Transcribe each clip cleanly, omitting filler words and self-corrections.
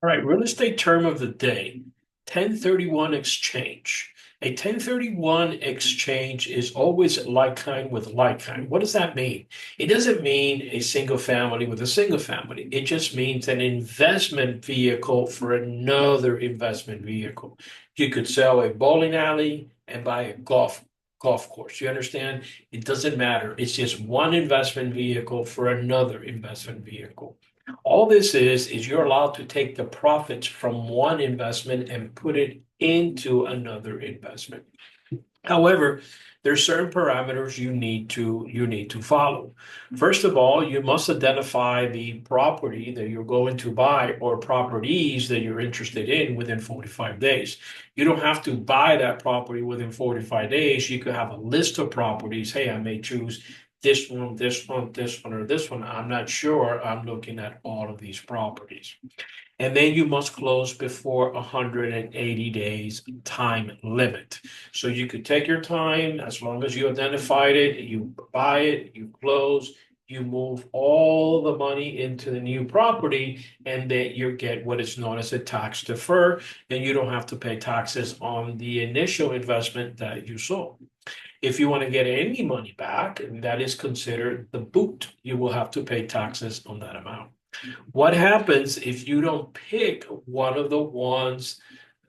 All right, real estate term of the day, 1031 exchange. A 1031 exchange is always like kind with like kind. What does that mean? It doesn't mean a single family with a single family. It just means an investment vehicle for another investment vehicle. You could sell a bowling alley and buy a golf course. You understand? It doesn't matter. It's just one investment vehicle for another investment vehicle. All this is you're allowed to take the profits from one investment and put it into another investment. However, there's certain parameters you need to follow. First of all, you must identify the property that you're going to buy or properties that you're interested in within 45 days. You don't have to buy that property within 45 days. You could have a list of properties. Hey, I may choose this one, this one, this one, or this one. I'm not sure. I'm looking at all of these properties. And then you must close before 180 days time limit. So you could take your time as long as you identified it, you buy it, you close, you move all the money into the new property, and then you get what is known as a tax defer, and you don't have to pay taxes on the initial investment that you sold. If you want to get any money back, that is considered the boot. You will have to pay taxes on that amount. What happens if you don't pick one of the ones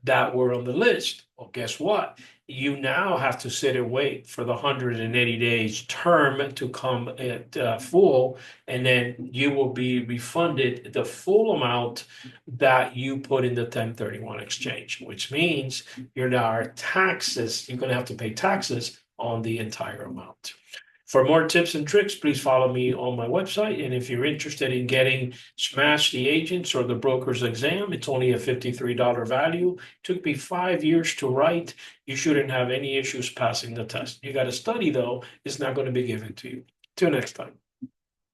that were on the list? Well, guess what? You now have to sit and wait for the 180 days term to come at full, and then you will be refunded the full amount that you put in the 1031 exchange, which means you're now you're going to have to pay taxes on the entire amount. For more tips and tricks, please follow me on my website. And if you're interested in getting Smash the Agents or the Broker's Exam, it's only a $53 value. It took me 5 years to write. You shouldn't have any issues passing the test. You got to study, though. It's not going to be given to you. Till next time.